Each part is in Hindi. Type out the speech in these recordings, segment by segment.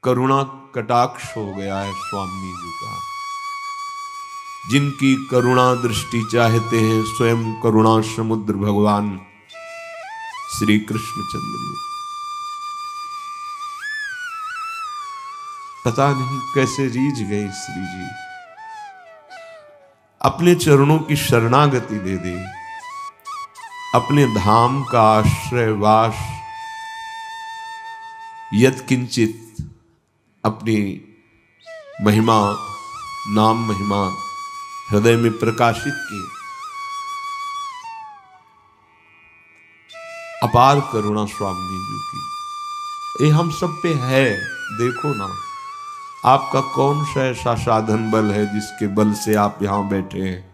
करुणा कटाक्ष हो गया है स्वामी जी का। जिनकी करुणा दृष्टि चाहते हैं स्वयं करुणा समुद्र भगवान श्री कृष्णचंद्र जी। पता नहीं कैसे रीझ गए श्री जी, अपने चरणों की शरणागति दे दे, अपने धाम का आश्रय वास यत्किंचित अपनी महिमा नाम महिमा हृदय में प्रकाशित की। अपार करुणा स्वामी जी की ये हम सब पे है। देखो ना, आपका कौन सा ऐसा साधन बल है जिसके बल से आप यहां बैठे हैं।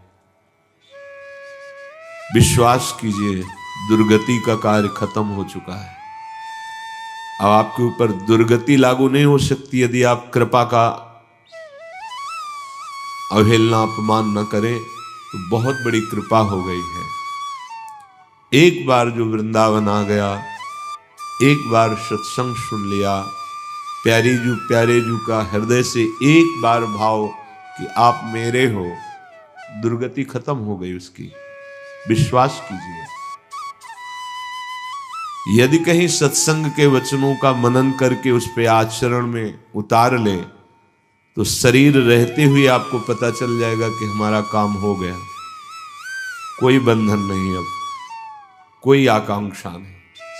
विश्वास कीजिए, दुर्गति का कार्य खत्म हो चुका है। अब आपके ऊपर दुर्गति लागू नहीं हो सकती यदि आप कृपा का अवहेलना अपमान न करें, तो बहुत बड़ी कृपा हो गई है। एक बार जो वृंदावन आ गया, एक बार सत्संग सुन लिया, प्यारे जू का हृदय से एक बार भाव कि आप मेरे हो, दुर्गति खत्म हो गई उसकी। विश्वास कीजिए, यदि कहीं सत्संग के वचनों का मनन करके उस पे आचरण में उतार ले, तो शरीर रहते हुए आपको पता चल जाएगा कि हमारा काम हो गया। कोई बंधन नहीं, अब कोई आकांक्षा नहीं।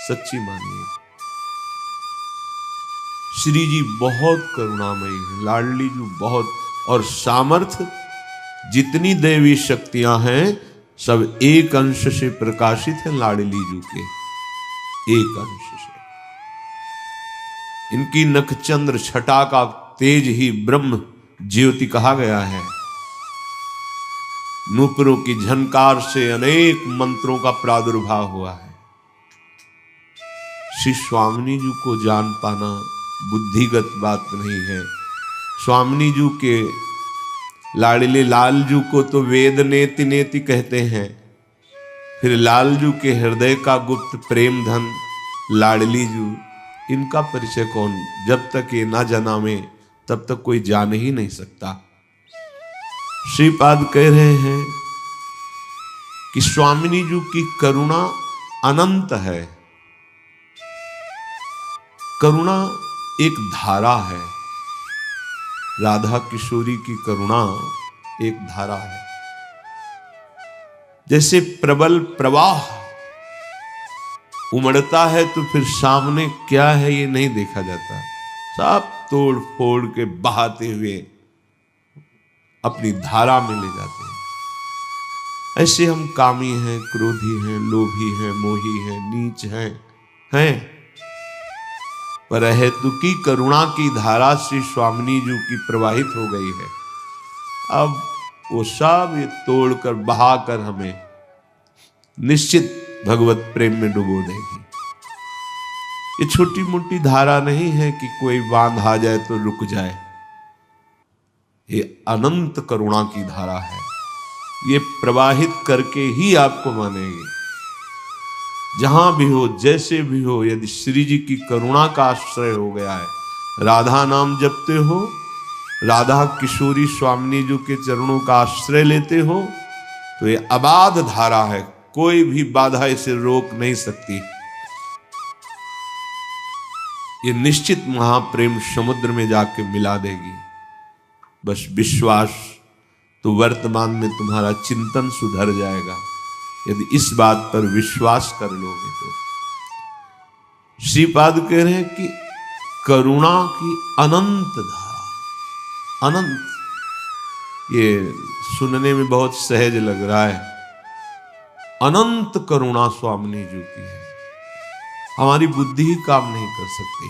सच्ची मानिए, श्री जी बहुत करुणामयी है, लाडली जी बहुत। और सामर्थ्य जितनी देवी शक्तियां हैं सब एक अंश से प्रकाशित है लाडली जी के, एक अंश से। इनकी नखचंद्र छटा का तेज ही ब्रह्म ज्योति कहा गया है। नूपुरों की झनकार से अनेक मंत्रों का प्रादुर्भाव हुआ है। श्री स्वामिनी जी को जान पाना बुद्धिगत बात नहीं है। स्वामिनी जी के लाडले लाल जू को तो वेद नेति नेति कहते हैं, फिर लाल जू के हृदय का गुप्त प्रेम धन लाडली जू, इनका परिचय कौन, जब तक ये ना जाना में तब तक कोई जान ही नहीं सकता। श्रीपाद कह रहे हैं कि स्वामिनी जी की करुणा अनंत है। करुणा एक धारा है, राधा किशोरी की करुणा एक धारा है। जैसे प्रबल प्रवाह उमड़ता है तो फिर सामने क्या है ये नहीं देखा जाता, सब तोड़ फोड़ के बहाते हुए अपनी धारा में ले जाते हैं। ऐसे हम कामी हैं, क्रोधी हैं, लोभी हैं, मोही हैं, नीच हैं, पर अहेतुकी करुणा की धारा श्री स्वामिनी जी की प्रवाहित हो गई है। अब वो सब ये तोड़कर बहाकर हमें निश्चित भगवत प्रेम में डुबो देगी। ये छोटी मोटी धारा नहीं है कि कोई बांध आ जाए तो रुक जाए, ये अनंत करुणा की धारा है। ये प्रवाहित करके ही आपको मानेगी। जहां भी हो, जैसे भी हो, यदि श्री जी की करुणा का आश्रय हो गया है, राधा नाम जपते हो, राधा किशोरी स्वामिनी जी के चरणों का आश्रय लेते हो, तो ये अबाध धारा है, कोई भी बाधा इसे रोक नहीं सकती। ये निश्चित महाप्रेम समुद्र में जाके मिला देगी। बस विश्वास, तो वर्तमान में तुम्हारा चिंतन सुधर जाएगा यदि इस बात पर विश्वास कर लोगे तो। श्रीपाद कह रहे हैं कि करुणा की अनंत धारा, अनंत। ये सुनने में बहुत सहज लग रहा है। अनंत करुणा स्वामिनी जी की है, हमारी बुद्धि ही काम नहीं कर सकती,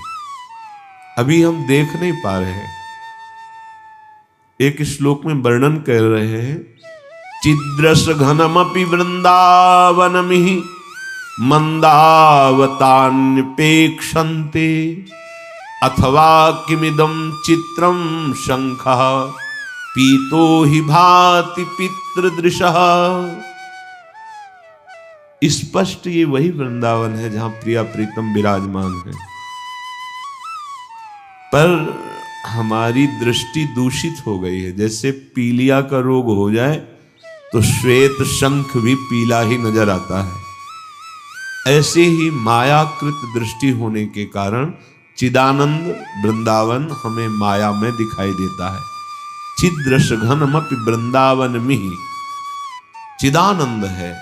अभी हम देख नहीं पा रहे हैं। एक श्लोक में वर्णन कर रहे हैं, चिद्रस घनमपि वृंदावनमिहि मंदावतान्यपेक्षन्ते अथवा किमिदं चित्रं शंखः पीतो हि भाति पितृदृशः। स्पष्ट ये वही वृंदावन है जहां प्रिया प्रीतम विराजमान है। पर हमारी दृष्टि दूषित हो गई है। जैसे पीलिया का रोग हो जाए तो श्वेत शंख भी पीला ही नजर आता है। ऐसे ही मायाकृत दृष्टि होने के कारण चिदानंद वृंदावन हमें माया में दिखाई देता है। चिद्रश घनमपि वृंदावन मिहि, चिदानंद है,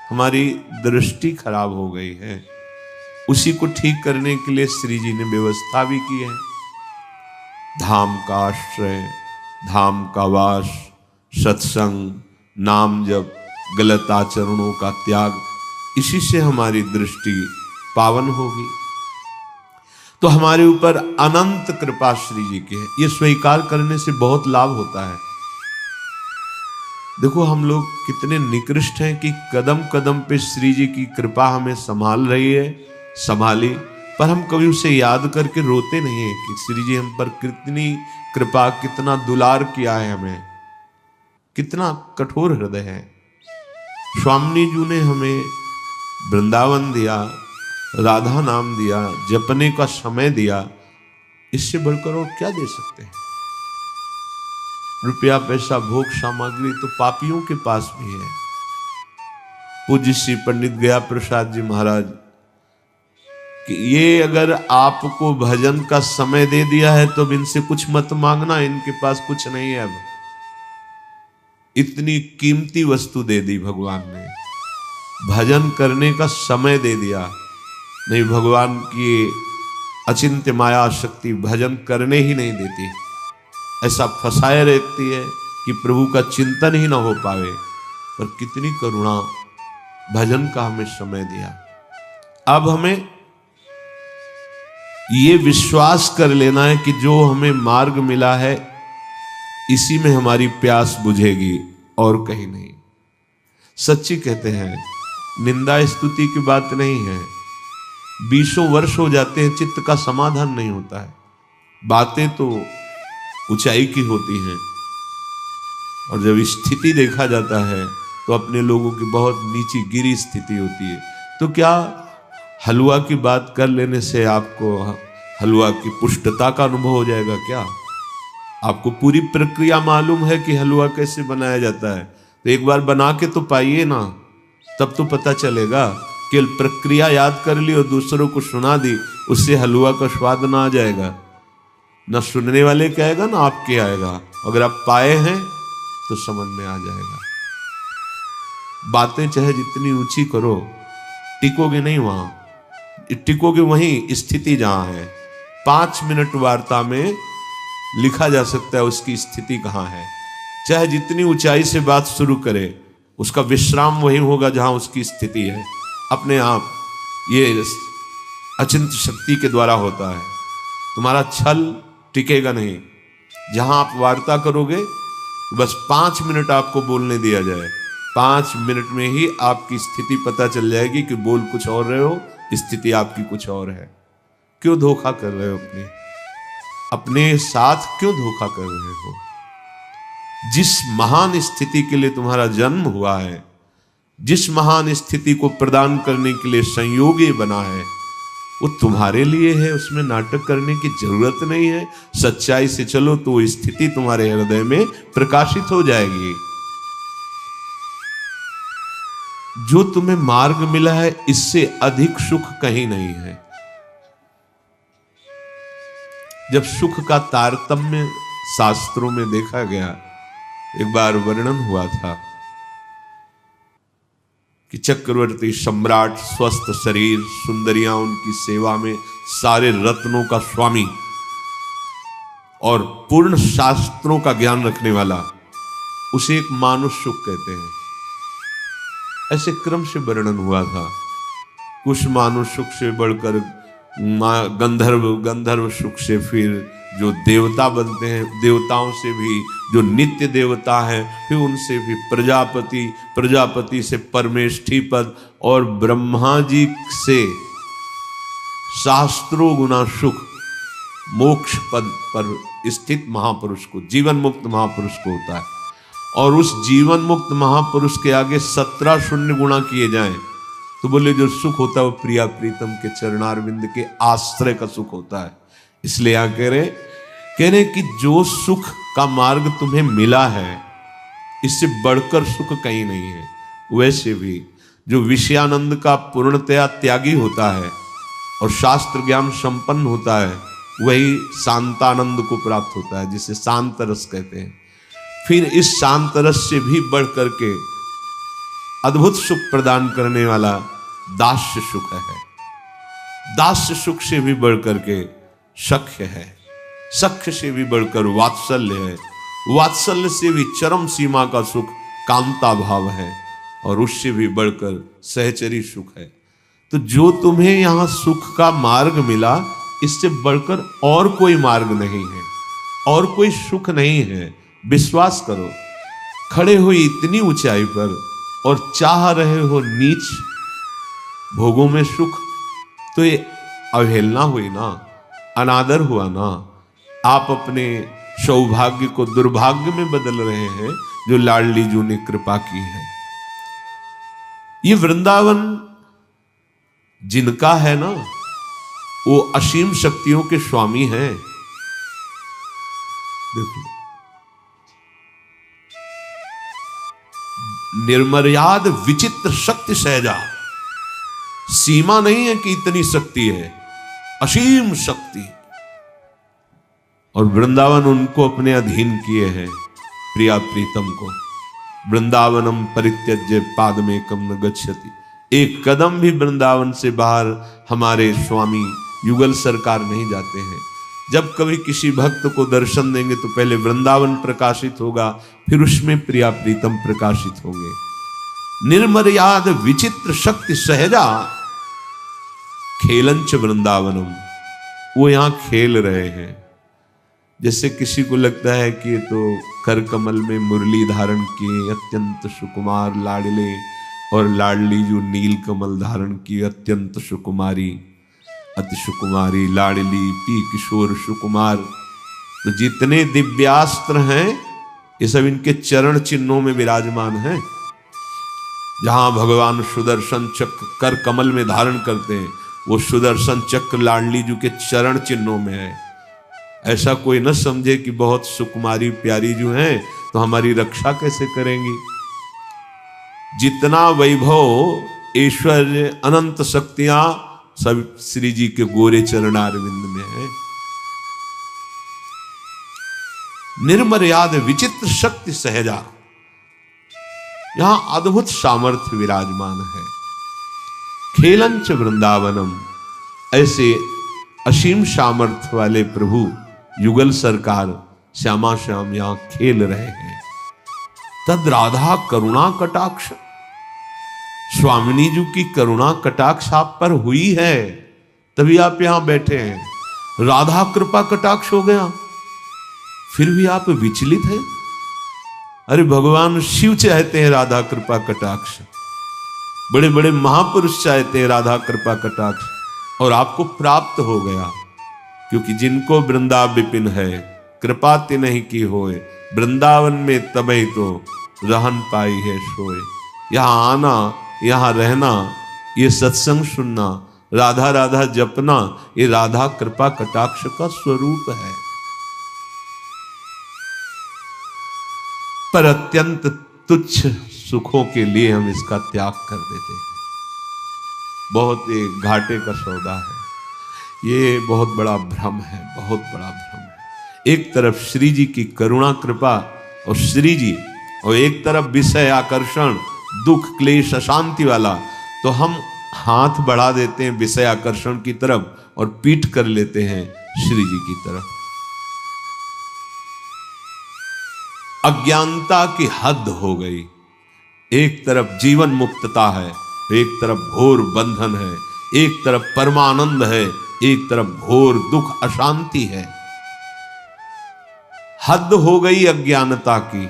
हमारी दृष्टि खराब हो गई है। उसी को ठीक करने के लिए श्री जी ने व्यवस्था भी की है। धाम का आश्रय, धाम का वास, सत्संग, नाम जप, गलत आचरणों का त्याग, इसी से हमारी दृष्टि पावन होगी। तो हमारे ऊपर अनंत कृपा श्री जी की है। ये स्वीकार करने से बहुत लाभ होता है। देखो हम लोग कितने निकृष्ट हैं कि कदम कदम पे श्री जी की कृपा हमें संभाल रही है, संभाली, पर हम कभी उसे याद करके रोते नहीं है कि श्री जी हम पर कितनी कृपा, कितना दुलार किया है, हमें कितना कठोर हृदय है। स्वामी जी ने हमें वृंदावन दिया, राधा नाम दिया, जपने का समय दिया, इससे बढ़कर और क्या दे सकते हैं। रुपया पैसा भोग सामग्री तो पापियों के पास भी है। पूज्य श्री पंडित गया प्रसाद जी महाराज कि ये अगर आपको भजन का समय दे दिया है तो अब इनसे कुछ मत मांगना, इनके पास कुछ नहीं है। अब इतनी कीमती वस्तु दे दी भगवान ने, भजन करने का समय दे दिया। नहीं, भगवान की अचिंत्य माया शक्ति भजन करने ही नहीं देती, ऐसा फंसाए रहती है कि प्रभु का चिंतन ही ना हो पावे। पर कितनी करुणा, भजन का हमें समय दिया। अब हमें ये विश्वास कर लेना है कि जो हमें मार्ग मिला है इसी में हमारी प्यास बुझेगी और कहीं नहीं। सच्ची कहते हैं, निंदा स्तुति की बात नहीं है। 20 वर्ष हो जाते हैं, चित्त का समाधान नहीं होता है। बातें तो ऊंचाई की होती हैं और जब स्थिति देखा जाता है तो अपने लोगों की बहुत नीची गिरी स्थिति होती है। तो क्या हलवा की बात कर लेने से आपको हलवा की पुष्टता का अनुभव हो जाएगा क्या? आपको पूरी प्रक्रिया मालूम है कि हलवा कैसे बनाया जाता है, तो एक बार बना के तो पाइए ना, तब तो पता चलेगा। कि प्रक्रिया याद कर ली और दूसरों को सुना दी, उससे हलवा का स्वाद ना आ जाएगा। ना सुनने वाले क्या आएगा ना आपके आएगा। अगर आप पाए हैं तो समझ में आ जाएगा। बातें चाहे जितनी ऊंची करो, टिकोगे नहीं वहां, टिकोगे वहीं स्थिति जहां है। 5 मिनट वार्ता में लिखा जा सकता है उसकी स्थिति कहां है। चाहे जितनी ऊंचाई से बात शुरू करे, उसका विश्राम वही होगा जहां उसकी स्थिति है। अपने आप ये अचिंत्य शक्ति के द्वारा होता है। तुम्हारा छल टिकेगा नहीं। जहां आप वार्ता करोगे बस 5 मिनट आपको बोलने दिया जाए, 5 मिनट में ही आपकी स्थिति पता चल जाएगी कि बोल कुछ और रहे हो, स्थिति आपकी कुछ और है। क्यों धोखा कर रहे हो? अपने साथ क्यों धोखा कर रहे हो? जिस महान स्थिति के लिए तुम्हारा जन्म हुआ है, जिस महान स्थिति को प्रदान करने के लिए संयोगी बना है, वो तुम्हारे लिए है। उसमें नाटक करने की जरूरत नहीं है। सच्चाई से चलो तो वो स्थिति तुम्हारे हृदय में प्रकाशित हो जाएगी। जो तुम्हें मार्ग मिला है, इससे अधिक सुख कहीं नहीं है। जब सुख का तारतम्य शास्त्रों में देखा गया, एक बार वर्णन हुआ था कि चक्रवर्ती सम्राट, स्वस्थ शरीर, सुंदरियां उनकी सेवा में, सारे रत्नों का स्वामी और पूर्ण शास्त्रों का ज्ञान रखने वाला, उसे एक मानुष सुख कहते हैं। ऐसे क्रम से वर्णन हुआ था। कुछ मानुष सुख से बढ़कर गंधर्व सुख से फिर जो देवता बनते हैं, देवताओं से भी जो नित्य देवता हैं, फिर उनसे भी प्रजापति से परमेष्ठी पद, और ब्रह्मा जी से शास्त्रों गुना सुख मोक्ष पद पर स्थित महापुरुष को, जीवन मुक्त महापुरुष को होता है। और उस जीवन मुक्त महापुरुष के आगे 17 शून्य गुणा किए जाएं तो बोले जो सुख होता है वो प्रिया प्रीतम के चरणारविंद के आश्रय का सुख होता है। इसलिए क्या कह रहे कि जो सुख का मार्ग तुम्हें मिला है इससे बढ़कर सुख कहीं नहीं है। वैसे भी जो विषयानंद का पूर्णतया त्यागी होता है और शास्त्र ज्ञान संपन्न होता है वही शांतानंद को प्राप्त होता है, जिसे शांत रस कहते हैं। फिर इस शांत रस से भी बढ़ करके अद्भुत सुख प्रदान करने वाला दास्य सुख है। दास्य सुख से भी बढ़ करके सख्य है, सख्य से भी बढ़कर वात्सल्य है, वात्सल्य से भी चरम सीमा का सुख कामता भाव है, और उससे भी बढ़कर सहचरी सुख है। तो जो तुम्हें यहां सुख का मार्ग मिला इससे बढ़कर और कोई मार्ग नहीं है, और कोई सुख नहीं है। विश्वास करो, खड़े हुई इतनी ऊंचाई पर और चाह रहे हो नीच भोगों में सुख, तो ये अवहेलना हुई ना, अनादर हुआ ना। आप अपने सौभाग्य को दुर्भाग्य में बदल रहे हैं जो लाडली जू ने कृपा की है। ये वृंदावन जिनका है ना वो असीम शक्तियों के स्वामी हैं। देखो, निर्मर्याद विचित्र शक्ति सहजा, सीमा नहीं है कि इतनी शक्ति है, असीम शक्ति। और वृंदावन उनको अपने अधीन किए हैं, प्रिया प्रीतम को। वृंदावनम परित्यज्य पादमेकम न गच्छति, एक कदम भी वृंदावन से बाहर हमारे स्वामी युगल सरकार नहीं जाते हैं। जब कभी किसी भक्त को दर्शन देंगे तो पहले वृंदावन प्रकाशित होगा, फिर उसमें प्रिया प्रीतम प्रकाशित होंगे। निर्मर्याद विचित्र शक्ति सहजा खेलंच वृंदावनम, वो यहां खेल रहे हैं। जैसे किसी को लगता है कि तो कर कमल में मुरली धारण किए अत्यंत सुकुमार लाडले, और लाडली जो नील कमल धारण की अत्यंत सुकुमारी, अति सुकुमारी लाडली पी किशोर सुकुमार। तो जितने दिव्यास्त्र हैं ये सब इनके चरण चिन्हों में विराजमान हैं। जहां भगवान सुदर्शन चक्र कर कमल में धारण करते हैं वो सुदर्शन चक्र लाडली जू के चरण चिन्हों में है। ऐसा कोई न समझे कि बहुत सुकुमारी प्यारी जो हैं तो हमारी रक्षा कैसे करेंगी। जितना वैभव ऐश्वर्य अनंत शक्तियां सब श्री जी के गोरे चरणारविंद में है। निर्मर्याद विचित्र शक्ति सहजा, यहां अद्भुत सामर्थ्य विराजमान है। खेलंच वृंदावनम, ऐसे असीम सामर्थ्य वाले प्रभु युगल सरकार श्यामा श्याम यहां खेल रहे हैं। तद राधा करुणा कटाक्ष, स्वामिनी जी की करुणा कटाक्ष आप पर हुई है तभी आप यहां बैठे हैं। राधा कृपा कटाक्ष हो गया फिर भी आप विचलित हैं। अरे भगवान शिव चाहते हैं राधा कृपा कटाक्ष, बड़े बड़े महापुरुष चाहते हैं राधा कृपा कटाक्ष, और आपको प्राप्त हो गया। क्योंकि जिनको वृंदा विपिन है कृपा तिन्हि की होए, वृंदावन में तबई तो रहन पाई है सोए। यहां आना, यहां रहना, ये सत्संग सुनना, राधा राधा जपना, ये राधा कृपा कटाक्ष का स्वरूप है। पर अत्यंत तुच्छ सुखों के लिए हम इसका त्याग कर देते हैं। बहुत एक घाटे का सौदा है ये, बहुत बड़ा भ्रम है, बहुत बड़ा भ्रम है। एक तरफ श्री जी की करुणा कृपा और श्री जी, और एक तरफ विषय आकर्षण दुख क्लेश अशांति वाला, तो हम हाथ बढ़ा देते हैं विषय आकर्षण की तरफ और पीठ कर लेते हैं श्री जी की तरफ। अज्ञानता की हद हो गई। एक तरफ जीवन मुक्तता है, एक तरफ घोर बंधन है, एक तरफ परमानंद है, एक तरफ घोर दुख अशांति है। हद हो गई अज्ञानता की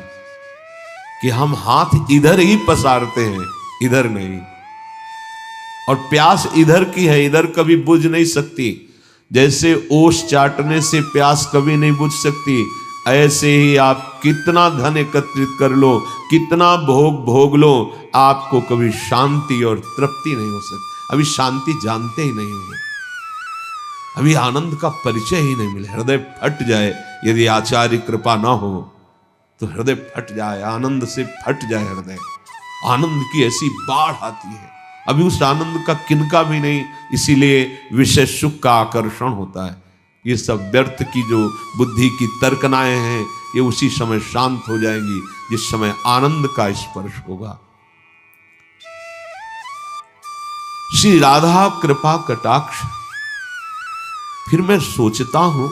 कि हम हाथ इधर ही पसारते हैं, इधर नहीं। और प्यास इधर की है, इधर कभी बुझ नहीं सकती। जैसे ओस चाटने से प्यास कभी नहीं बुझ सकती, ऐसे ही आप कितना धन एकत्रित कर लो, कितना भोग भोग लो, आपको कभी शांति और तृप्ति नहीं हो सकती। अभी शांति जानते ही नहीं हो। अभी आनंद का परिचय ही नहीं मिले। हृदय फट जाए यदि आचार्य कृपा ना हो तो हृदय फट जाए, आनंद से फट जाए हृदय। आनंद की ऐसी बाढ़ आती है, अभी उस आनंद का किनका भी नहीं, इसीलिए विषय सुख का आकर्षण होता है। ये सब व्यर्थ की जो बुद्धि की तर्कनाएं हैं ये उसी समय शांत हो जाएंगी जिस समय आनंद का स्पर्श होगा। श्री राधा कृपा कटाक्ष। फिर मैं सोचता हूं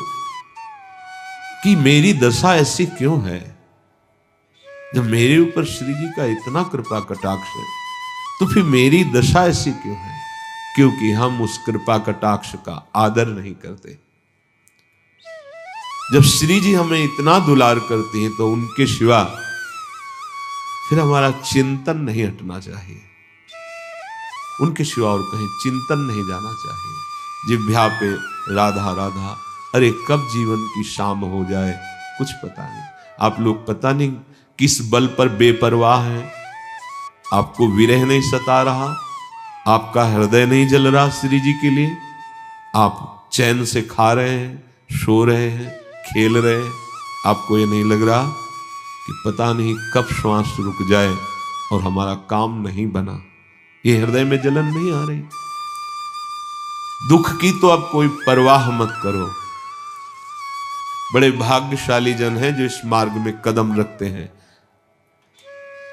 कि मेरी दशा ऐसी क्यों है, जब मेरे ऊपर श्री जी का इतना कृपा कटाक्ष है तो फिर मेरी दशा ऐसी क्यों है? क्योंकि हम उस कृपा कटाक्ष का आदर नहीं करते। जब श्री जी हमें इतना दुलार करती हैं तो उनके सिवा फिर हमारा चिंतन नहीं हटना चाहिए, उनके सिवा और कहीं चिंतन नहीं जाना चाहिए। जिह्वा पे राधा राधा, अरे कब जीवन की शाम हो जाए कुछ पता नहीं। आप लोग पता नहीं किस बल पर बेपरवाह हैं, आपको विरह नहीं सता रहा, आपका हृदय नहीं जल रहा श्री जी के लिए, आप चैन से खा रहे हैं, सो रहे हैं, खेल रहे हैं, आपको ये नहीं लग रहा कि पता नहीं कब श्वास रुक जाए और हमारा काम नहीं बना। ये हृदय में जलन नहीं आ रही? दुख की तो अब कोई परवाह मत करो। बड़े भाग्यशाली जन हैं जो इस मार्ग में कदम रखते हैं।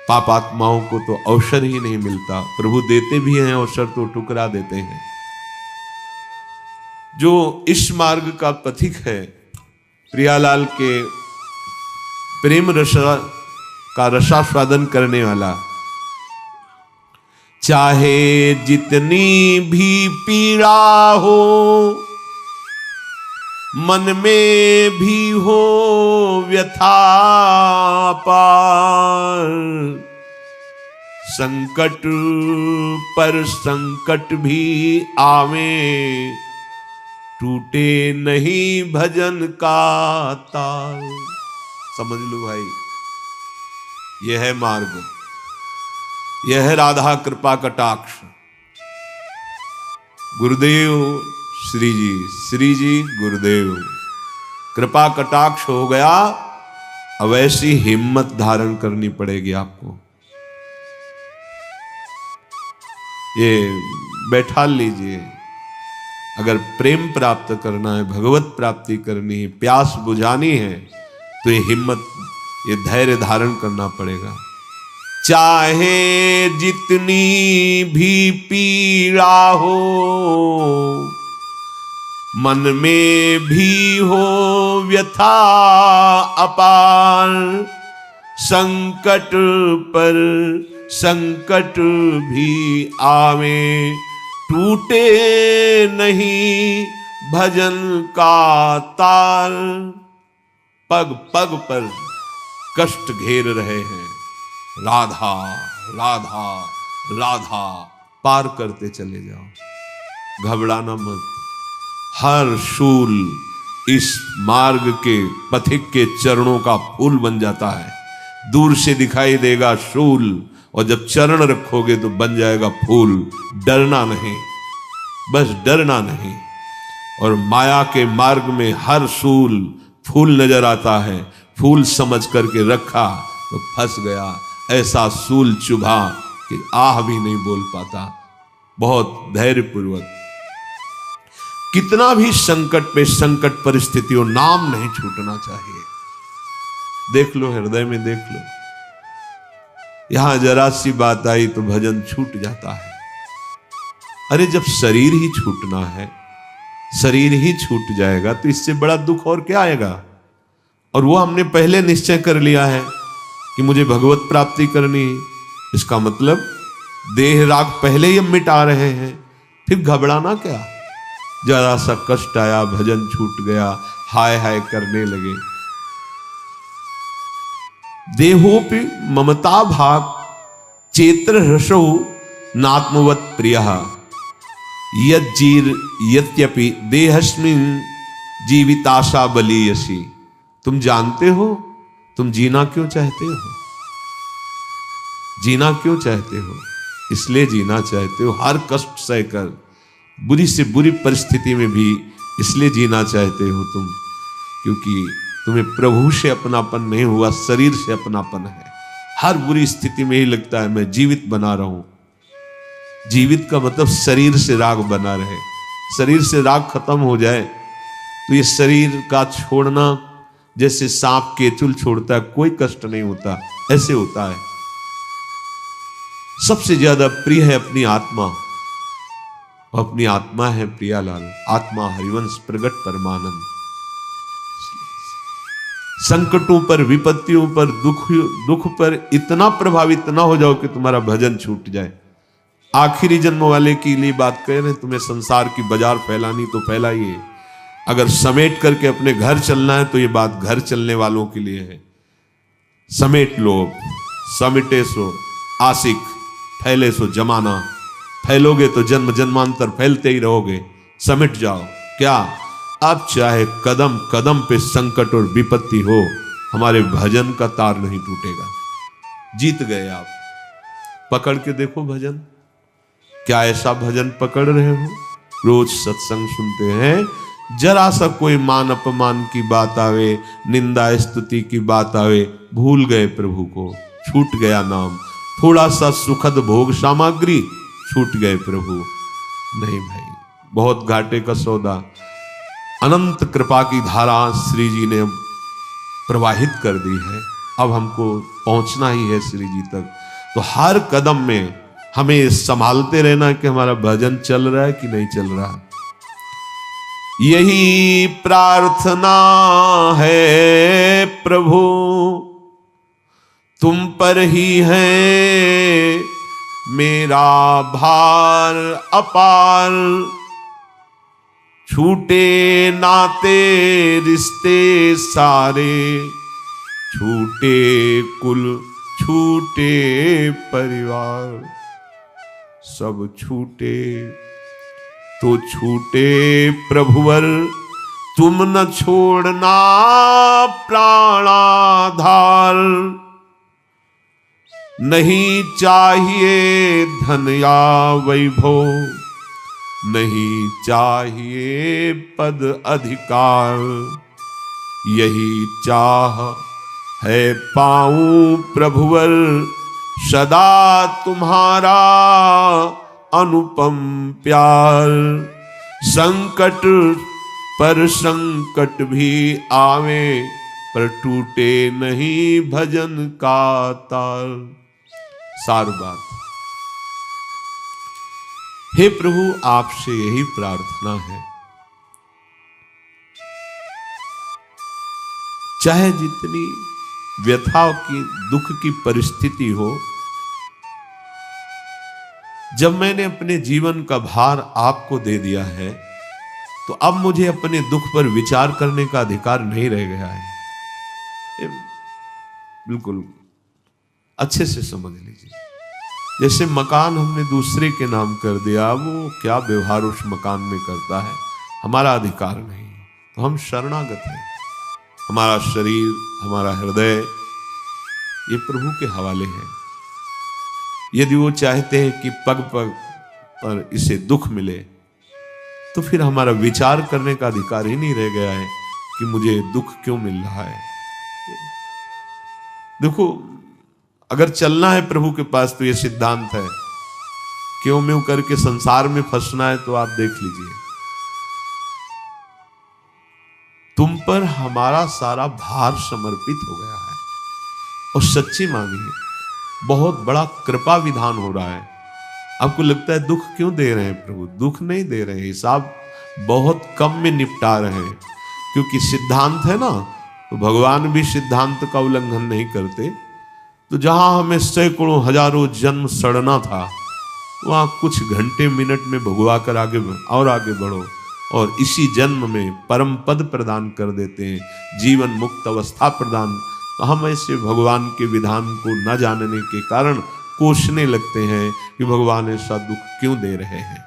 पापात्माओं को तो अवसर ही नहीं मिलता, प्रभु देते भी हैं अवसर तो ठुकरा देते हैं। जो इस मार्ग का पथिक है, प्रियालाल के प्रेम रसा का रसास्वादन करने वाला, चाहे जितनी भी पीड़ा हो, मन में भी हो व्यथा पार, संकट पर संकट भी आवे, टूटे नहीं भजन का ताल। समझ लो भाई, यह है मार्ग, यह है राधा कृपा कटाक्ष। गुरुदेव श्री जी, श्री जी गुरुदेव, कृपा कटाक्ष हो गया। अब ऐसी हिम्मत धारण करनी पड़ेगी आपको। ये बैठा लीजिए, अगर प्रेम प्राप्त करना है, भगवत प्राप्ति करनी है, प्यास बुझानी है तो ये हिम्मत, ये धैर्य धारण करना पड़ेगा। चाहे जितनी भी पीड़ा हो, मन में भी हो व्यथा अपार, संकट पर संकट भी आवे, टूटे नहीं भजन का ताल। पग पग पर कष्ट घेर रहे हैं, राधा राधा राधा, पार करते चले जाओ, घबराना मत। हर शूल इस मार्ग के पथिक के चरणों का फूल बन जाता है। दूर से दिखाई देगा शूल, और जब चरण रखोगे तो बन जाएगा फूल। डरना नहीं, बस डरना नहीं। और माया के मार्ग में हर शूल फूल नजर आता है, फूल समझ करके रखा तो फंस गया। ऐसा सूल चुभा कि आह भी नहीं बोल पाता। बहुत धैर्यपूर्वक, कितना भी संकट पे संकट परिस्थितियों, नाम नहीं छूटना चाहिए। देख लो, हृदय में देख लो, यहां जरा सी बात आई तो भजन छूट जाता है। अरे जब शरीर ही छूटना है, शरीर ही छूट जाएगा तो इससे बड़ा दुख और क्या आएगा। और वो हमने पहले निश्चय कर लिया है कि मुझे भगवत प्राप्ति करनी है। इसका मतलब देह राग पहले ही हम मिटा रहे हैं, फिर घबराना क्या। जरा सा कष्ट आया, भजन छूट गया, हाय हाय करने लगे। देहोपि ममता भाग चेत्र हृषो नात्मवत प्रियः, यज्जीर यद्यपि देहस्मिन् जीविताशा बलीयसी। तुम जानते हो तुम जीना क्यों चाहते हो? जीना क्यों चाहते हो? इसलिए जीना चाहते हो हर कष्ट सहकर, बुरी से बुरी परिस्थिति में भी इसलिए जीना चाहते हो तुम, क्योंकि तुम्हें प्रभु से अपनापन नहीं हुआ, शरीर से अपनापन है। हर बुरी स्थिति में ही लगता है मैं जीवित बना रहा हूं। जीवित का मतलब शरीर से राग बना रहे। शरीर से राग खत्म हो जाए तो ये शरीर का छोड़ना जैसे सांप केचुल छोड़ता है, कोई कष्ट नहीं होता, ऐसे होता है। सबसे ज्यादा प्रिय है अपनी आत्मा, अपनी आत्मा है प्रियालाल। आत्मा हरिवंश प्रगट परमानंद। संकटों पर, विपत्तियों पर, दुख पर इतना प्रभावित ना हो जाओ कि तुम्हारा भजन छूट जाए। आखिरी जन्म वाले के लिए बात कह रहे हैं, तुम्हें संसार की बाजार फैलानी तो फैलाइए। अगर समेट करके अपने घर चलना है तो ये बात घर चलने वालों के लिए है। समेट लो, समेटे सो आशिक, फैले सो जमाना। फैलोगे तो जन्म जन्मांतर फैलते ही रहोगे। समेट जाओ। क्या अब चाहे कदम कदम पे संकट और विपत्ति हो, हमारे भजन का तार नहीं टूटेगा। जीत गए आप। पकड़ के देखो भजन। क्या ऐसा भजन पकड़ रहे हो? रोज सत्संग सुनते हैं, जरा सा कोई मान अपमान की बात आवे, निंदा स्तुति की बात आवे, भूल गए प्रभु को, छूट गया नाम। थोड़ा सा सुखद भोग सामग्री, छूट गए प्रभु। नहीं भाई, बहुत घाटे का सौदा। अनंत कृपा की धारा श्री जी ने प्रवाहित कर दी है। अब हमको पहुंचना ही है श्री जी तक। तो हर कदम में हमें संभालते रहना कि हमारा भजन चल रहा है कि नहीं चल रहा। यही प्रार्थना है प्रभु, तुम पर ही है मेरा भार अपार। छूटे नाते रिश्ते सारे, छूटे कुल छूटे परिवार। सब छूटे तो छूटे प्रभुवर, तुम न छोड़ना प्राणाधार। नहीं चाहिए धन या वैभव, नहीं चाहिए पद अधिकार। यही चाह है पाऊं प्रभुवर, सदा तुम्हारा अनुपम प्यार। संकट पर संकट भी आवे, पर टूटे नहीं भजन का तार। सार बात। हे प्रभु, आपसे यही प्रार्थना है, चाहे जितनी व्यथा की, दुख की परिस्थिति हो, जब मैंने अपने जीवन का भार आपको दे दिया है तो अब मुझे अपने दुख पर विचार करने का अधिकार नहीं रह गया है। बिल्कुल अच्छे से समझ लीजिए। जैसे मकान हमने दूसरे के नाम कर दिया, वो क्या व्यवहार उस मकान में करता है, हमारा अधिकार नहीं। तो हम शरणागत हैं। हमारा शरीर, हमारा हृदय, ये प्रभु के हवाले है। यदि वो चाहते हैं कि पग पग पर इसे दुख मिले, तो फिर हमारा विचार करने का अधिकार ही नहीं रह गया है कि मुझे दुख क्यों मिल रहा है। देखो, अगर चलना है प्रभु के पास तो ये सिद्धांत है, क्यों म्यों करके संसार में फंसना है तो आप देख लीजिए। तुम पर हमारा सारा भार समर्पित हो गया है और सच्ची मांगिए, बहुत बड़ा कृपा विधान हो रहा है। आपको लगता है दुख क्यों दे रहे हैं प्रभु? दुख नहीं दे रहे हैं, हिसाब बहुत कम में निपटा रहे हैं। क्योंकि सिद्धांत है ना, तो भगवान भी सिद्धांत का उल्लंघन नहीं करते। तो जहां हमें सैकड़ों हजारों जन्म सड़ना था, वहां कुछ घंटे मिनट में भगवा कर आगे बढ़ो और इसी जन्म में परम पद प्रदान कर देते हैं, जीवन मुक्त अवस्था प्रदान। तो हम ऐसे भगवान के विधान को न जानने के कारण कोसने लगते हैं कि भगवान ऐसा दुख क्यों दे रहे हैं।